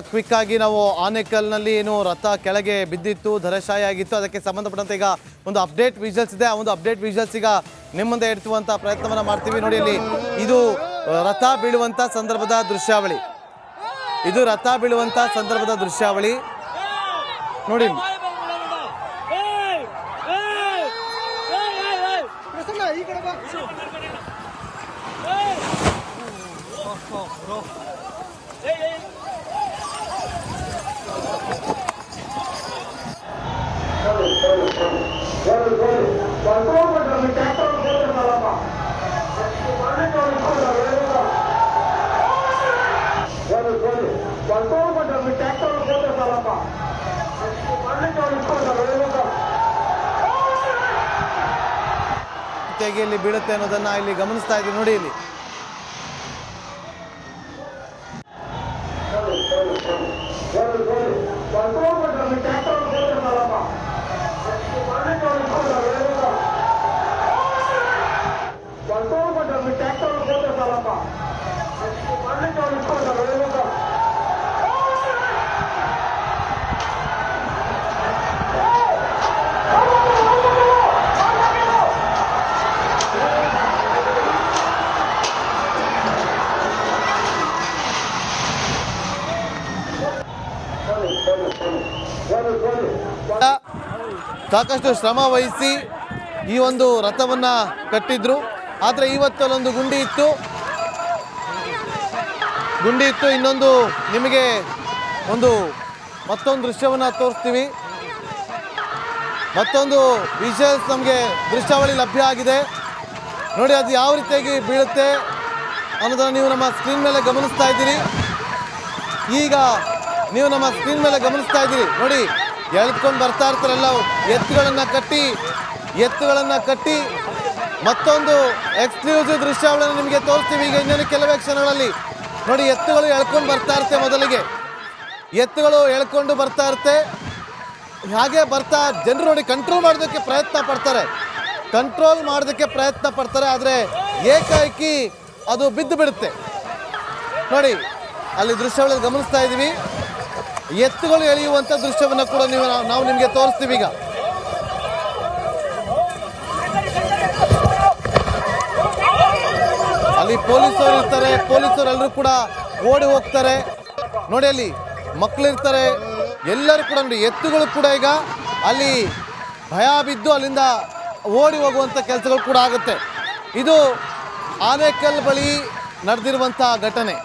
Quick ಆಗಿ ನಾವು ಆನೇಕಲ್ನಲ್ಲಿ ಏನು ರಥ ಕೆಳಗೆ ಬಿದ್ದಿತ್ತು, ಧರಶಾಯಿ ಆಗಿತ್ತು, ಅದಕ್ಕೆ ಸಂಬಂಧಪಟ್ಟಂತೆ ಈಗ ಒಂದು ಅಪ್ಡೇಟ್ ವಿಜುವಲ್ಸ್ ಇದೆ. ಆ ಒಂದು ಅಪ್ಡೇಟ್ ವಿಜುವಲ್ಸ್ ಈಗ ನಿಮ್ಮ ಮುಂದೆ ಇಡ್ತುವಂಥ ಪ್ರಯತ್ನವನ್ನು ಮಾಡ್ತೀವಿ. ನೋಡಿ, ಇಲ್ಲಿ ಇದು ರಥ ಬೀಳುವಂಥ ಸಂದರ್ಭದ ದೃಶ್ಯಾವಳಿ. ಇದು ರಥ ಬೀಳುವಂಥ ಸಂದರ್ಭದ ದೃಶ್ಯಾವಳಿ ನೋಡಿ. ಹೇಗೆ ಇಲ್ಲಿ ಬೀಳುತ್ತೆ ಅನ್ನೋದನ್ನ ಇಲ್ಲಿ ಗಮನಿಸ್ತಾ ಇದ್ದೀವಿ. ನೋಡಿ, ಇಲ್ಲಿ ಸಾಕಷ್ಟು ಶ್ರಮ ವಹಿಸಿ ಈ ಒಂದು ರಥವನ್ನ ಕಟ್ಟಿದ್ರು. ಆದರೆ ಇವತ್ತು ಅಲ್ಲೊಂದು ಗುಂಡಿ ಇತ್ತು. ಇನ್ನೊಂದು ನಿಮಗೆ ಮತ್ತೊಂದು ದೃಶ್ಯವನ್ನು ತೋರಿಸ್ತೀವಿ. ಮತ್ತೊಂದು ವಿಜುವಲ್ಸ್ ನಮಗೆ ದೃಶ್ಯಾವಳಿ ಲಭ್ಯ ಆಗಿದೆ. ನೋಡಿ, ಅದು ಯಾವ ರೀತಿಯಾಗಿ ಬೀಳುತ್ತೆ ಅನ್ನೋದನ್ನು ನೀವು ನಮ್ಮ ಸ್ಕ್ರೀನ್ ಮೇಲೆ ಗಮನಿಸ್ತಾ ಇದ್ದೀರಿ. ಈಗ ನೀವು ನಮ್ಮ ಸ್ಕ್ರೀನ್ ಮೇಲೆ ಗಮನಿಸ್ತಾ ಇದ್ದೀರಿ. ನೋಡಿ, ಎಳೆದುಕೊಂಡು ಬರ್ತಾ ಇರ್ತಾರೆಲ್ಲ ಎತ್ತುಗಳನ್ನು ಕಟ್ಟಿ ಮತ್ತೊಂದು ಎಕ್ಸ್ಕ್ಲೂಸಿವ್ ದೃಶ್ಯಾವಳಿಯನ್ನು ನಿಮಗೆ ತೋರಿಸ್ತೀವಿ ಈಗ ಇನ್ನೇನು ಕೆಲವೇ ಕ್ಷಣಗಳಲ್ಲಿ. ನೋಡಿ, ಎತ್ತುಗಳು ಎಳ್ಕೊಂಡು ಬರ್ತಾ ಇರುತ್ತೆ. ಮೊದಲಿಗೆ ಎತ್ತುಗಳು ಎಳ್ಕೊಂಡು ಬರ್ತಾ ಇರುತ್ತೆ. ಹಾಗೆ ಬರ್ತಾ ಜನರು ನೋಡಿ ಕಂಟ್ರೋಲ್ ಮಾಡೋದಕ್ಕೆ ಪ್ರಯತ್ನ ಪಡ್ತಾರೆ. ಆದರೆ ಏಕಾಏಕಿ ಅದು ಬಿದ್ದು ಬಿಡುತ್ತೆ. ನೋಡಿ, ಅಲ್ಲಿ ದೃಶ್ಯಾವಳಿ ಗಮನಿಸ್ತಾ ಇದ್ದೀವಿ. ಎತ್ತುಗಳು ಎಳೆಯುವಂಥ ದೃಶ್ಯವನ್ನು ಕೂಡ ನಾವು ನಿಮಗೆ ತೋರಿಸ್ತೀವಿ ಈಗ. ಅಲ್ಲಿ ಪೊಲೀಸರು ಇರ್ತಾರೆ. ಪೊಲೀಸರು ಎಲ್ಲರೂ ಕೂಡ ಓಡಿ ಹೋಗ್ತಾರೆ. ನೋಡಿ, ಅಲ್ಲಿ ಮಕ್ಕಳಿರ್ತಾರೆ. ಎಲ್ಲರೂ ಕೂಡ ನೋಡಿ, ಎತ್ತುಗಳು ಕೂಡ ಈಗ ಅಲ್ಲಿ ಭಯ ಬಿದ್ದು ಅಲ್ಲಿಂದ ಓಡಿ ಹೋಗುವಂಥ ಕೆಲಸಗಳು ಕೂಡ ಆಗುತ್ತೆ. ಇದು ಆನೇಕಲ್ ಬಳಿ ನಡೆದಿರುವಂಥ ಘಟನೆ.